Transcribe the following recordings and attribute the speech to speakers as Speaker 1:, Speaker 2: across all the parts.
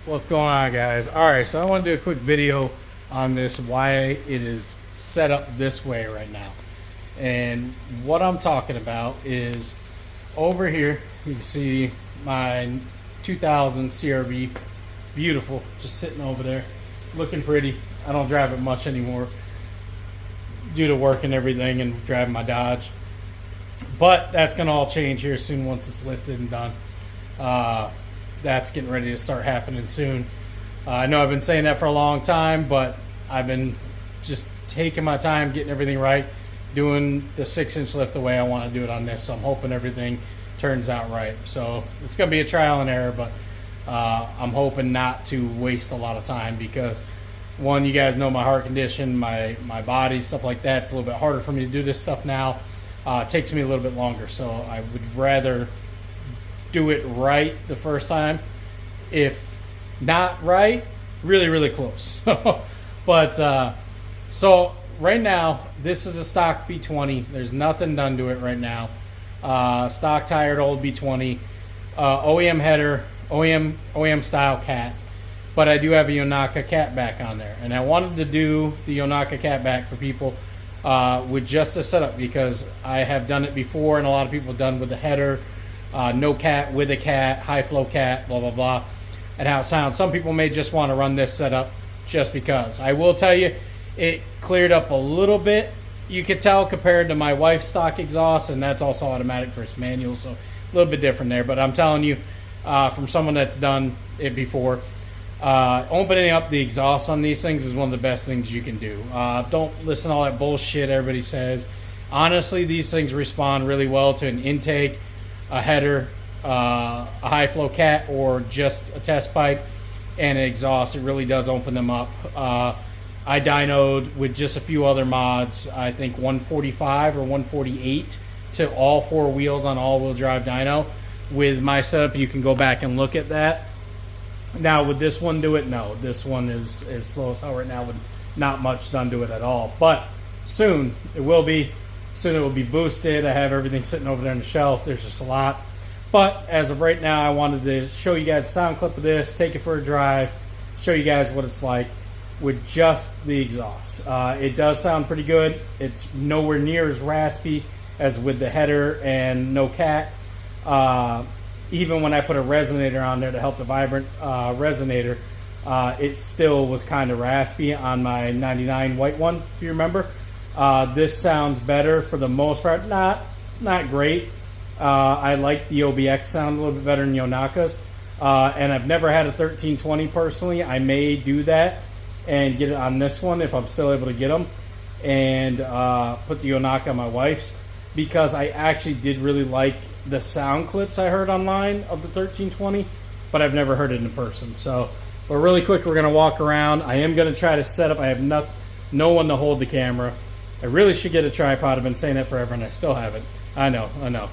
Speaker 1: What's going on, guys? Alright, so I want to do a quick video on this, why it is set up this way right now. And what I'm talking about is over here, you can see my 2000 CRV, beautiful, just sitting over there, looking pretty. I don't drive it much anymore due to work and everything and driving my Dodge. But that's going to all change here soon once it's lifted and done. That's getting ready to start happening soon. I know I've been saying that for a long time, but I've been just taking my time, getting everything right, doing the 6-inch lift the way I want to do it on this. So I'm hoping everything turns out right. So it's going to be a trial and error, but I'm hoping not to waste a lot of time because, one, you guys know my heart condition, my body, stuff like that. It's a little bit harder for me to do this stuff now. It takes me a little bit longer, so I would rather do it right the first time. If not right, really close. But so right now, this is a stock B20. There's nothing done to it right now. Stock tired old B20, OEM header, OEM style cat. But I do have a Yonaka Catback on there, and I wanted to do the Yonaka Catback for people with just a setup because I have done it before, and a lot of people have done with the header, no cat with a cat, high flow cat, blah blah blah, and how it sounds. Some people may just want to run this setup just because. I will tell you, it cleared up a little bit. You could tell compared to my wife's stock exhaust, and that's also automatic versus manual, so a little bit different there. But I'm telling you, from someone that's done it before, opening up the exhaust on these things is one of the best things you can do. Don't listen to all that bullshit everybody says. Honestly, these things respond really well to an intake, a header, a high flow cat, or just a test pipe and an exhaust. It really does open them up. I dynoed with just a few other mods, I think 145 or 148 to all four wheels on all-wheel drive dyno. With my setup, you can go back and look at that. Now, would this one do it? No. This one is as slow as hell right now with not much done to it at all. But soon it will be. Soon it will be boosted. I have everything sitting over there on the shelf. There's just a lot. But as of right now, I wanted to show you guys a sound clip of this, take it for a drive, show you guys what it's like with just the exhaust. It does sound pretty good. It's nowhere near as raspy as with the header and no cat. Even when I put a resonator on there to help the vibrant resonator, it still was kind of raspy on my 99 white one, if you remember. This sounds better for the most part. Not great. I like the OBX sound a little bit better than Yonaka's. And I've never had a 1320 personally. I may do that and get it on this one if I'm still able to get them. And put the Yonaka on my wife's, because I actually did really like the sound clips I heard online of the 1320, but I've never heard it in person. So, but really quick, we're going to walk around. I am going to try to set up. I have no one to hold the camera. I really should get a tripod. I've been saying that forever, and I still haven't. I know.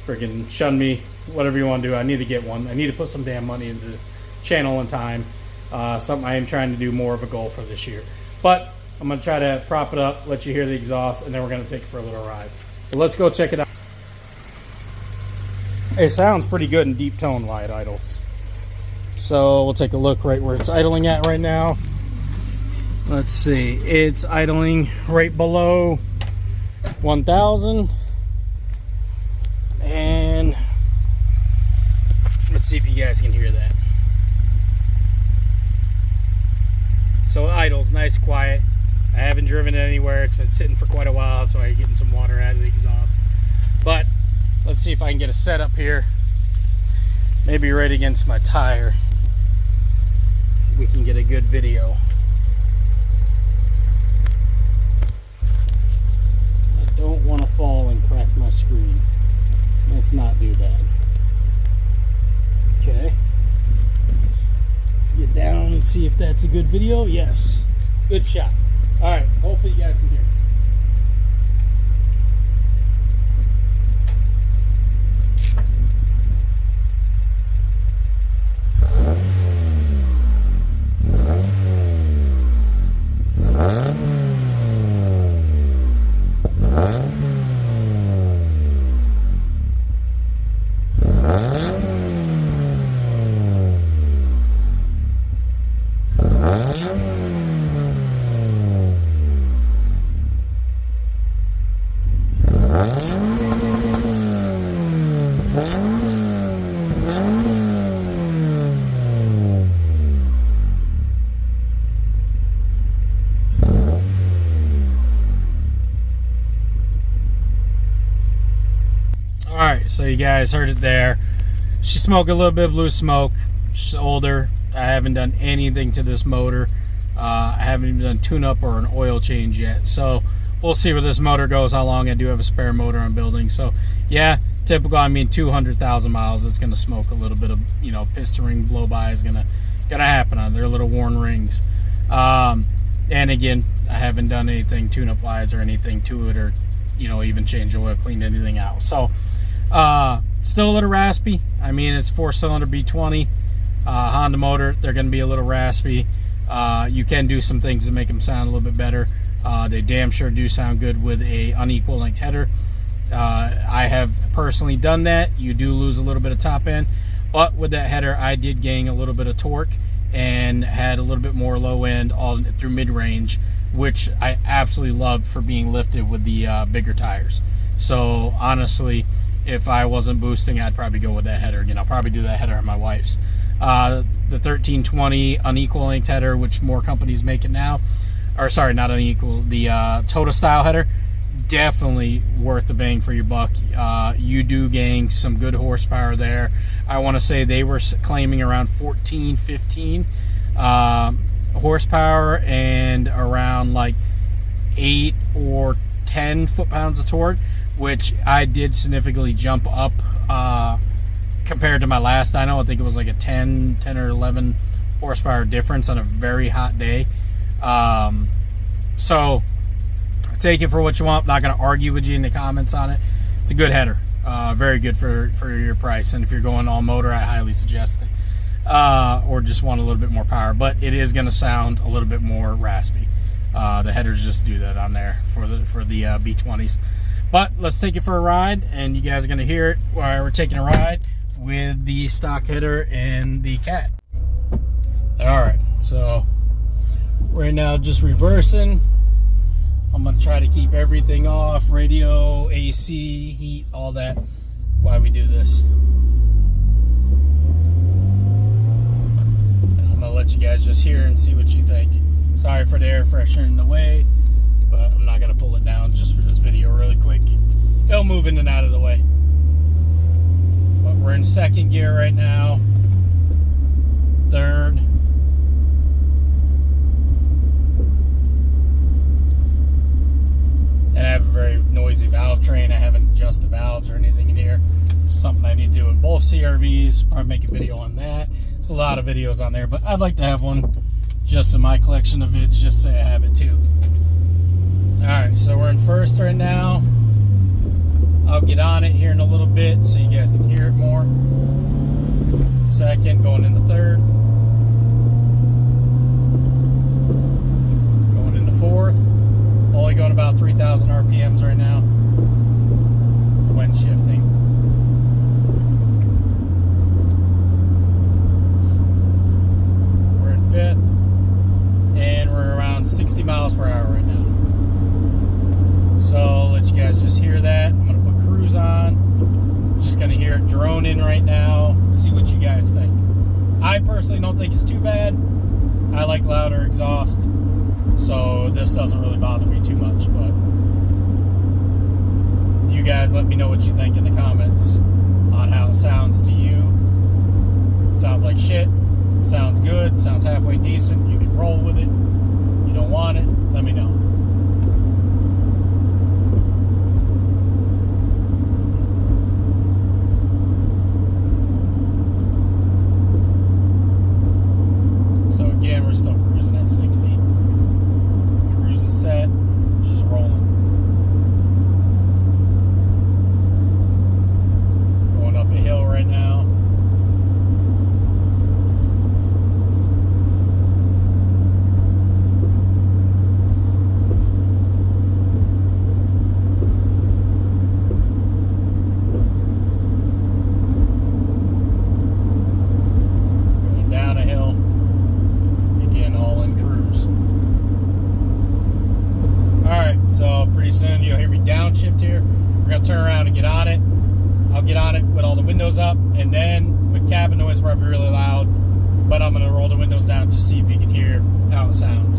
Speaker 1: Freaking shun me, whatever you want to do. I need to get one. I need to put some damn money into this channel in time. Something I am trying to do more of a goal for this year. But I'm going to try to prop it up, let you hear the exhaust, and then we're going to take it for a little ride. But let's go check it out. It sounds pretty good in deep tone wide idles. So we'll take a look right where it's idling at right now. Let's see, it's idling right below 1,000. And let's see if you guys can hear that. So it idles nice and quiet. I haven't driven it anywhere. It's been sitting for quite a while, so I'm getting some water out of the exhaust. But let's see if I can get a setup here. Maybe right against my tire. We can get a good video. I don't want to fall and crack my screen. Let's not do that. Okay. Let's get down and see if that's a good video. Yes. Good shot. Alright, hopefully you guys can hear me. so you guys heard it there. She smoked a little bit of blue smoke. She's older. I haven't done anything to this motor. I haven't even done tune-up or an oil change yet. So we'll see where this motor goes, how long. I do have a spare motor I'm building. So yeah, typical, I mean 200,000 miles, it's going to smoke a little bit of, you know, piston ring blow-by is gonna happen on their little worn rings. And again, I haven't done anything tune-up wise or anything to it, or, you know, even changed oil, cleaned anything out. So still a little raspy. I mean, it's 4-cylinder B20 Honda motor. They're going to be a little raspy. You can do some things to make them sound a little bit better. They damn sure do sound good with a unequal length header. I have personally done that. You do lose a little bit of top end, but with that header I did gain a little bit of torque and had a little bit more low end all through mid-range, which I absolutely loved for being lifted with the bigger tires. So honestly, if I wasn't boosting, I'd probably go with that header again. I'll probably do that header on my wife's. The 1320 unequal length header, which more companies make it now, or sorry, not unequal, the Tota style header, definitely worth the bang for your buck. You do gain some good horsepower there. I want to say they were claiming around 14, 15 horsepower and around like 8 or 10 foot-pounds of torque, which I did significantly jump up compared to my last dyno. I think it was like a 10 or 11 horsepower difference on a very hot day. So take it for what you want. I'm not going to argue with you in the comments on it. It's a good header. Very good for your price. And if you're going all motor, I highly suggest it. Or just want a little bit more power. But it is going to sound a little bit more raspy. The headers just do that on there for the B20s. But let's take it for a ride, and you guys are going to hear it while we're taking a ride with the stock header and the Cat. Alright, so right now just reversing. I'm going to try to keep everything off, radio, AC, heat, all that, while we do this. And I'm going to let you guys just hear and see what you think. Sorry for the air freshener in the way, but I'm not going to pull it down just for this video really quick. It'll move in and out of the way. But we're in second gear right now. Third. And I have a very noisy valve train. I haven't adjusted valves or anything in here. It's something I need to do in both CRVs. Probably make a video on that. It's a lot of videos on there, but I'd like to have one just in my collection of vids, just so I have it too. Alright, so we're in first right now. I'll get on it here in a little bit so you guys can hear it more. Second, going into third. Going into fourth. Only going about 3,000 RPMs right now when shifting. We're in fifth, and we're around 60 miles per hour right now. So I'll let you guys just hear that. I'm going to put cruise on. I'm just going to hear it droning right now. See what you guys think. I personally don't think it's too bad. I like louder exhaust, so this doesn't really bother me too much. But you guys let me know what you think in the comments on how it sounds to you. Sounds like shit. Sounds good. Sounds halfway decent. You can roll with it. You don't want it. Let me know. So again, we're still cruising at 60. Cruise is set. Just rolling. Going up a hill right now. Soon you'll hear me downshift here. We're gonna turn around and get on it. I'll get on it with all the windows up, and then with cabin noise probably really loud, but I'm gonna roll the windows down just see if you can hear how it sounds.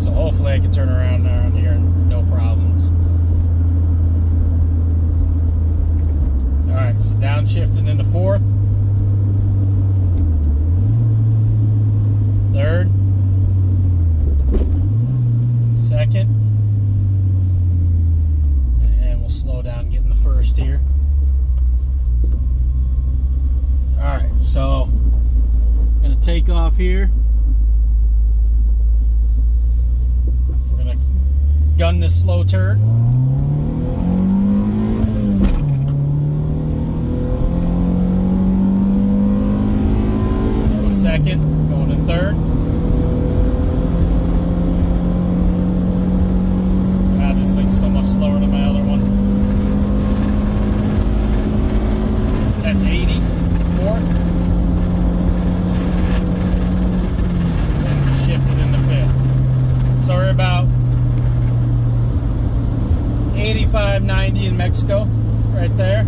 Speaker 1: So hopefully I can turn around here and no problems. Alright, so downshifting into fourth. Third. Second. And we'll slow down getting the first here. Alright, so I'm going to take off here. We're going to gun this slow turd. Second, going in third. God, this thing's so much slower than my other one. That's 80. Fourth. And shifted into fifth. So we're about 85, 90 in Mexico, right there.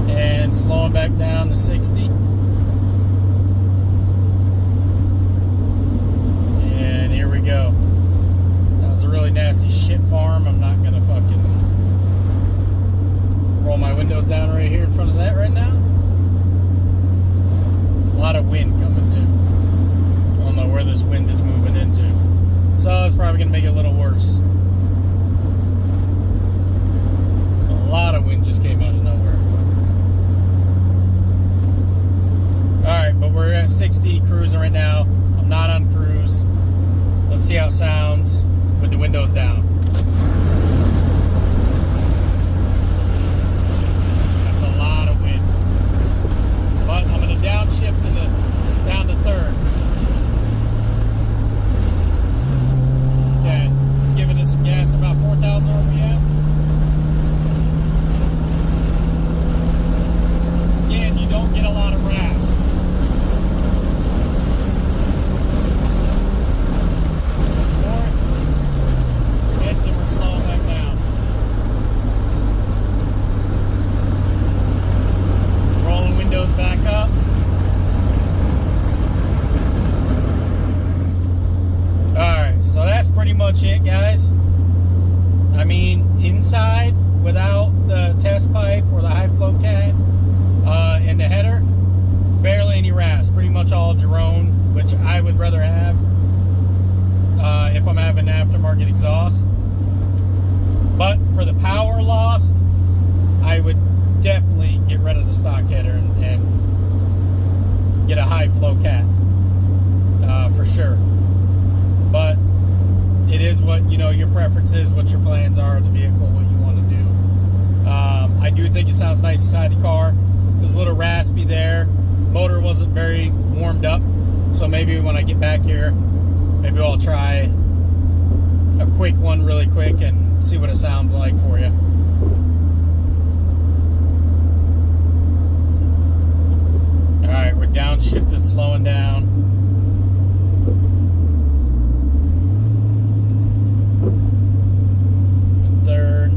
Speaker 1: And slowing back down to 60. And here we go. That was a really nasty shit farm. I'm not gonna fucking roll my windows down right here in front of that right now. A lot of wind coming too. I don't know where this wind is moving into. So it's probably gonna make it a little worse. A lot of wind just came out of nowhere. Alright, but we're at 60 cruising right now. I'm not on cruise. Let's see how it sounds with the windows down. That's a lot of wind. But I'm going to downshift down to third. Okay, giving it some gas, about 4,000 RPMs. Again, you don't get a lot of RAS. Back up. Alright, so that's pretty much it, guys. I mean, inside, without the test pipe or the high flow cat in the header, barely any RAS. Pretty much all Jerome, which I would rather have if I'm having aftermarket exhaust. But for the power lost, I would definitely get rid of the stock header and get a high flow cat for sure. But it is what, you know, your preference is, what your plans are of the vehicle, what you want to do. I do think it sounds nice inside the car. It was a little raspy there. Motor wasn't very warmed up, so maybe when I get back here, maybe I'll try a quick one really quick and see what it sounds like for you. Alright, we're downshifting, slowing down. And third.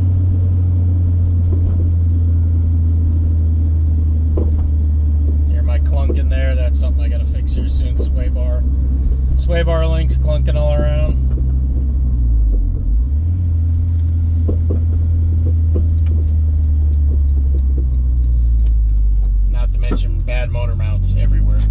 Speaker 1: Hear my clunking there. That's something I gotta fix here soon. Sway bar links clunking all around. Not to mention bad motor mounts everywhere.